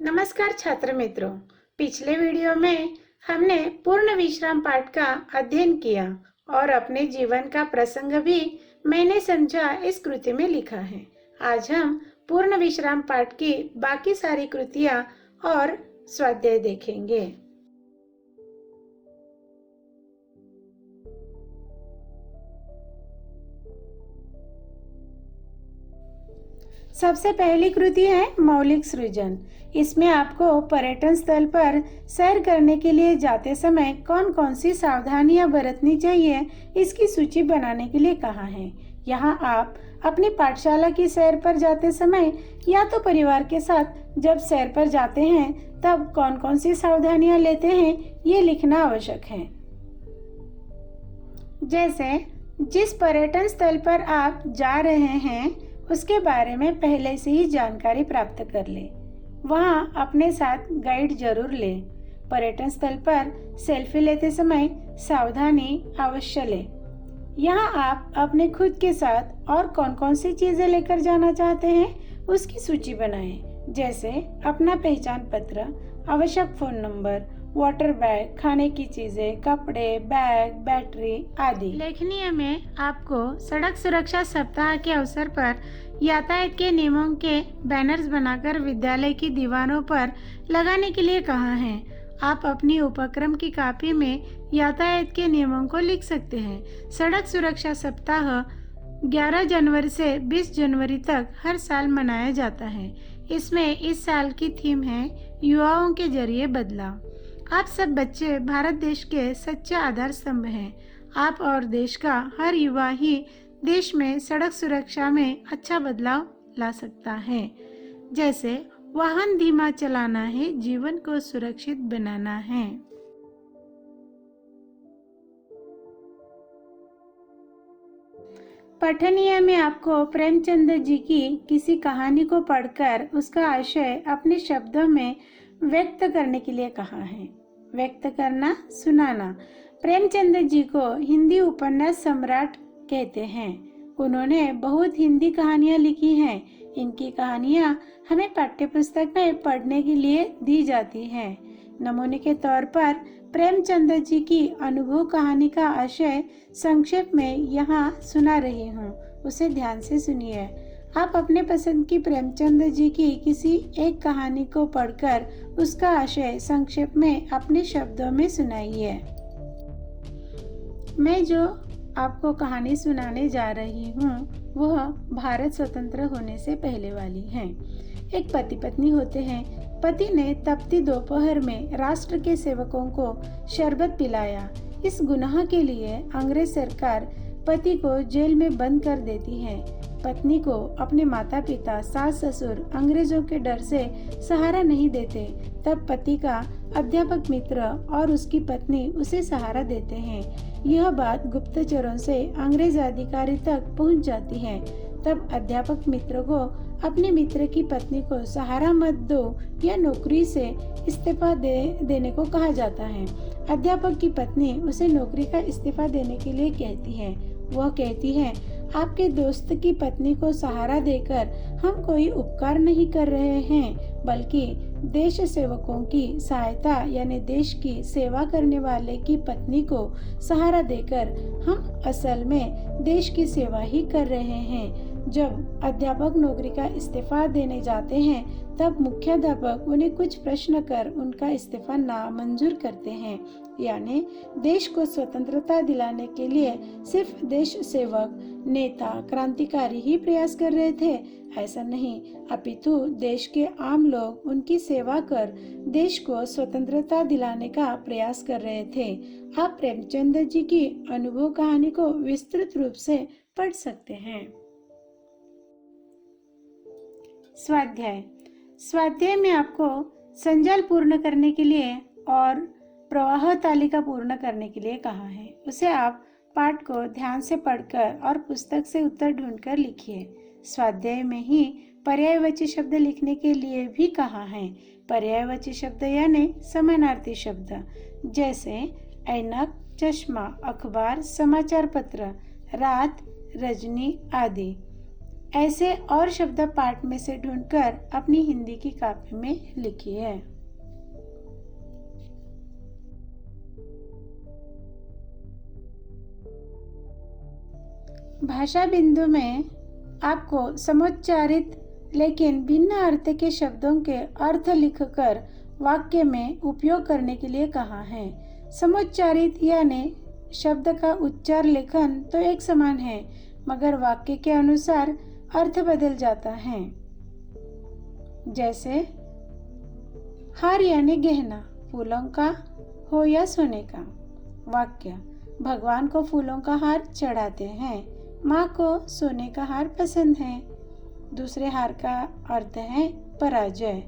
नमस्कार छात्र मित्रों। पिछले वीडियो में हमने पूर्ण विश्राम पाठ का अध्ययन किया और अपने जीवन का प्रसंग भी मैंने समझा इस कृति में लिखा है। आज हम पूर्ण विश्राम पाठ की बाकी सारी कृतियां और स्वाध्याय देखेंगे। सबसे पहली कृति है मौलिक सृजन। इसमें आपको पर्यटन स्थल पर सैर करने के लिए जाते समय कौन कौन सी सावधानियां बरतनी चाहिए इसकी सूची बनाने के लिए कहा है। यहाँ आप अपनी पाठशाला की सैर पर जाते समय या तो परिवार के साथ जब सैर पर जाते हैं तब कौन कौन सी सावधानियां लेते हैं ये लिखना आवश्यक है। जैसे जिस पर्यटन स्थल पर आप जा रहे हैं उसके बारे में पहले से ही जानकारी प्राप्त कर ले। वहाँ अपने साथ गाइड जरूर ले। पर्यटन स्थल पर सेल्फी लेते समय सावधानी अवश्य ले। यहाँ आप अपने खुद के साथ और कौन कौन सी चीजें लेकर जाना चाहते हैं उसकी सूची बनाएं। जैसे अपना पहचान पत्र, आवश्यक फोन नंबर, वाटर बैग, खाने की चीजें, कपड़े, बैग, बैटरी आदि। लेखनीय में आपको सड़क सुरक्षा सप्ताह के अवसर पर यातायात के नियमों के बैनर्स बनाकर विद्यालय की दीवारों पर लगाने के लिए कहा है। आप अपनी उपक्रम की कॉपी में यातायात के नियमों को लिख सकते हैं। सड़क सुरक्षा सप्ताह 11 जनवरी से 20 जनवरी तक हर साल मनाया जाता है। इसमें इस साल की थीम है युवाओं के जरिए बदलाव। आप सब बच्चे भारत देश के सच्चे आधार स्तंभ हैं। आप और देश का हर युवा ही देश में सड़क सुरक्षा में अच्छा बदलाव ला सकता है। जैसे वाहन धीमा चलाना है, जीवन को सुरक्षित बनाना है। पठनीय में आपको प्रेमचंद जी की किसी कहानी को पढ़कर उसका आशय अपने शब्दों में व्यक्त करने के लिए कहा है। व्यक्त करना, सुनाना। प्रेमचंद जी को हिंदी उपन्यास सम्राट कहते हैं। उन्होंने बहुत हिंदी कहानियां लिखी हैं। इनकी कहानियां हमें पाठ्यपुस्तक में पढ़ने के लिए दी जाती हैं। नमूने के तौर पर प्रेमचंद जी की अनुभव कहानी का आशय संक्षेप में यहाँ सुना रही हूँ, उसे ध्यान से सुनिए। आप अपने पसंद की प्रेमचंद जी की किसी एक कहानी को पढ़कर उसका आशय संक्षेप में अपने शब्दों में सुनाइए। मैं जो आपको कहानी सुनाने जा रही हूँ वह भारत स्वतंत्र होने से पहले वाली है। एक पति पत्नी होते हैं। पति ने तपती दोपहर में राष्ट्र के सेवकों को शरबत पिलाया। इस गुनाह के लिए अंग्रेज सरकार पति को जेल में बंद कर देती है। पत्नी को अपने माता पिता, सास ससुर अंग्रेजों के डर से सहारा नहीं देते। तब पति का अध्यापक मित्र और उसकी पत्नी उसे सहारा देते हैं। यह बात गुप्तचरों से अंग्रेज अधिकारी तक पहुंच जाती है। तब अध्यापक मित्र को अपने मित्र की पत्नी को सहारा मत दो या नौकरी से इस्तीफा देने को कहा जाता है। अध्यापक की पत्नी उसे नौकरी का इस्तीफा देने के लिए कहती है। वह कहती है, आपके दोस्त की पत्नी को सहारा देकर हम कोई उपकार नहीं कर रहे हैं, बल्कि देश सेवकों की सहायता यानी देश की सेवा करने वाले की पत्नी को सहारा देकर हम असल में देश की सेवा ही कर रहे हैं। जब अध्यापक नौकरी का इस्तीफा देने जाते हैं तब मुख्याध्यापक उन्हें कुछ प्रश्न कर उनका इस्तीफा नामंजूर करते हैं। यानी देश को स्वतंत्रता दिलाने के लिए सिर्फ देश सेवक, नेता, क्रांतिकारी ही प्रयास कर रहे थे, ऐसा नहीं, अपितु देश के आम लोग उनकी सेवा कर देश को स्वतंत्रता दिलाने का प्रयास कर रहे थे। आप प्रेमचंद जी की अनुभव कहानी को विस्तृत रूप से पढ़ सकते हैं। स्वाध्याय। स्वाध्याय में आपको संजाल पूर्ण करने के लिए और प्रवाह तालिका पूर्ण करने के लिए कहा है। उसे आप पाठ को ध्यान से पढ़कर और पुस्तक से उत्तर ढूंढकर लिखिए। स्वाध्याय में ही पर्यायवाची शब्द लिखने के लिए भी कहा है। पर्यायवाची शब्द यानी समानार्थी शब्द, जैसे ऐनक, चश्मा, अखबार, समाचार पत्र, रात, रजनी आदि। ऐसे और शब्द पाठ में से ढूंढकर अपनी हिंदी की कॉपी में लिखिए। भाषा बिंदु में आपको समुच्चारित लेकिन भिन्न अर्थ के शब्दों के अर्थ लिखकर वाक्य में उपयोग करने के लिए कहा है। समुच्चारित यानी शब्द का उच्चार लेखन तो एक समान है, मगर वाक्य के अनुसार अर्थ बदल जाता है। जैसे हार यानी गहना, फूलों का हो या सोने का। वाक्य, भगवान को फूलों का हार चढ़ाते हैं, माँ को सोने का हार पसंद है। दूसरे हार का अर्थ है पराजय।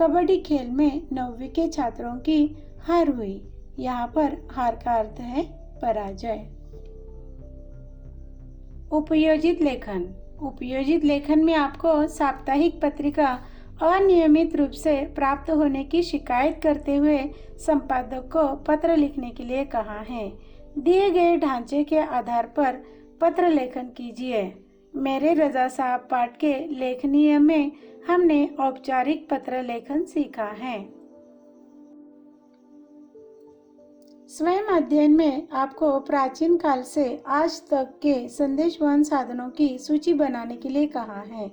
कबड्डी खेल में 9वीं के छात्रों की हार हुई। यहाँ पर हार का अर्थ है पराजय। उपयोजित लेखन। उपयोजित लेखन में आपको साप्ताहिक पत्रिका अनियमित रूप से प्राप्त होने की शिकायत करते हुए संपादक को पत्र लिखने के लिए कहा है। दिए गए ढांचे के आधार पर पत्र लेखन कीजिए। मेरे रजा साहब पाठ के लेखनीय में हमने औपचारिक पत्र लेखन सीखा है। स्वयं अध्ययन में आपको प्राचीन काल से आज तक के संदेश वहन साधनों की सूची बनाने के लिए कहा है।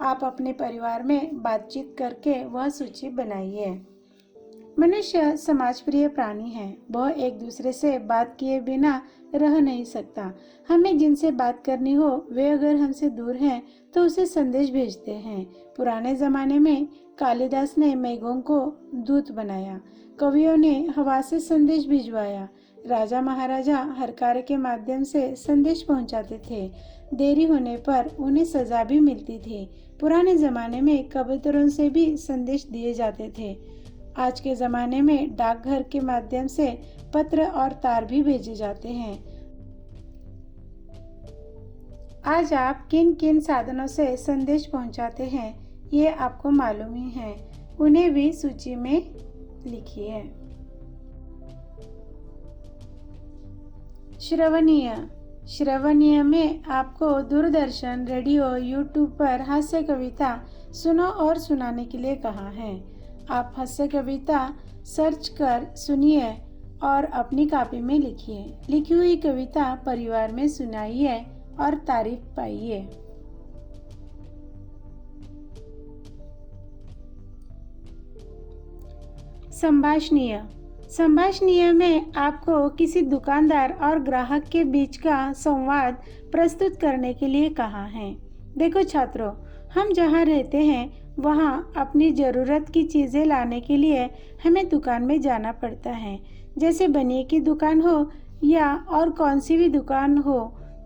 आप अपने परिवार में बातचीत करके वह सूची बनाइए। मनुष्य समाजप्रिय प्राणी है। वह एक दूसरे से बात किए बिना रह नहीं सकता। हमें जिनसे बात करनी हो वे अगर हमसे दूर हैं तो उसे संदेश भेजते हैं। पुराने जमाने में कालिदास ने मेघों को दूत बनाया। कवियों ने हवा से संदेश भिजवाया। राजा महाराजा हर कार्य के माध्यम से संदेश पहुंचाते थे। देरी होने पर उन्हें सजा भी मिलती थी। पुराने जमाने में कबूतरों से भी संदेश दिए जाते थे। आज के ज़माने में डाकघर के माध्यम से पत्र और तार भी भेजे जाते हैं। आज आप किन किन साधनों से संदेश पहुंचाते हैं ये आपको मालूम ही है। उन्हें भी सूची में लिखिए। श्रवणीय। श्रवणीय में आपको दूरदर्शन, रेडियो, यूट्यूब पर हास्य कविता सुनो और सुनाने के लिए कहा है। आप हास्य कविता सर्च कर सुनिए और अपनी कॉपी में लिखिए। लिखी हुई कविता परिवार में सुनाइए और तारीफ पाइए। संभाषणीय। संभाषणीय में आपको किसी दुकानदार और ग्राहक के बीच का संवाद प्रस्तुत करने के लिए कहा है। देखो छात्रों, हम जहाँ रहते हैं वहाँ अपनी ज़रूरत की चीज़ें लाने के लिए हमें दुकान में जाना पड़ता है। जैसे बनिए की दुकान हो या और कौन सी भी दुकान हो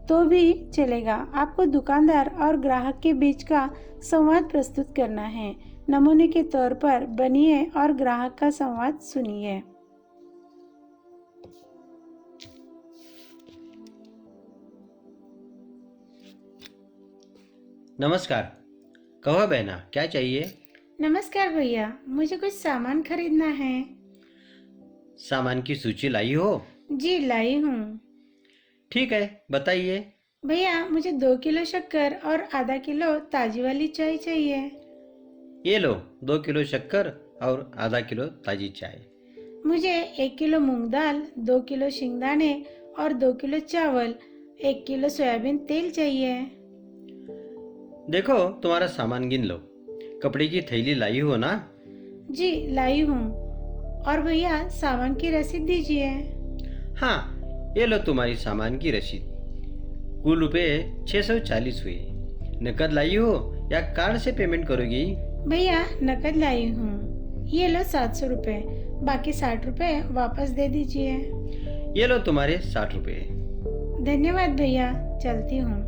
तो भी चलेगा। आपको दुकानदार और ग्राहक के बीच का संवाद प्रस्तुत करना है। नमूने के तौर पर बनिए और ग्राहक का संवाद सुनिए। नमस्कार। कहो बहना, क्या चाहिए? नमस्कार भैया, मुझे कुछ सामान खरीदना है। सामान की सूची लाई हो? जी लाई हूँ। ठीक है, बताइए। भैया, मुझे 2 किलो शक्कर और आधा किलो ताजी वाली चाय चाहिए। ये लो, 2 किलो शक्कर और आधा किलो ताजी चाय। मुझे 1 किलो मूंग दाल, 2 किलो शिंगदाने और 2 किलो चावल, 1 किलो सोयाबीन तेल चाहिए। देखो, तुम्हारा सामान गिन लो। कपड़े की थैली लाई हो ना? जी लाई हूँ। और भैया, सामान की रसीद दीजिए। हाँ, ये लो तुम्हारी सामान की रसीद। कुल रुपए 640 हुए। नकद लाई हो या कार्ड से पेमेंट करोगी? भैया, नकद लाई हूँ। ये लो 700 रुपये, बाकी 60 रुपये वापस दे दीजिए। ये लो तुम्हारे 60 रुपये। धन्यवाद भैया, चलती हूँ।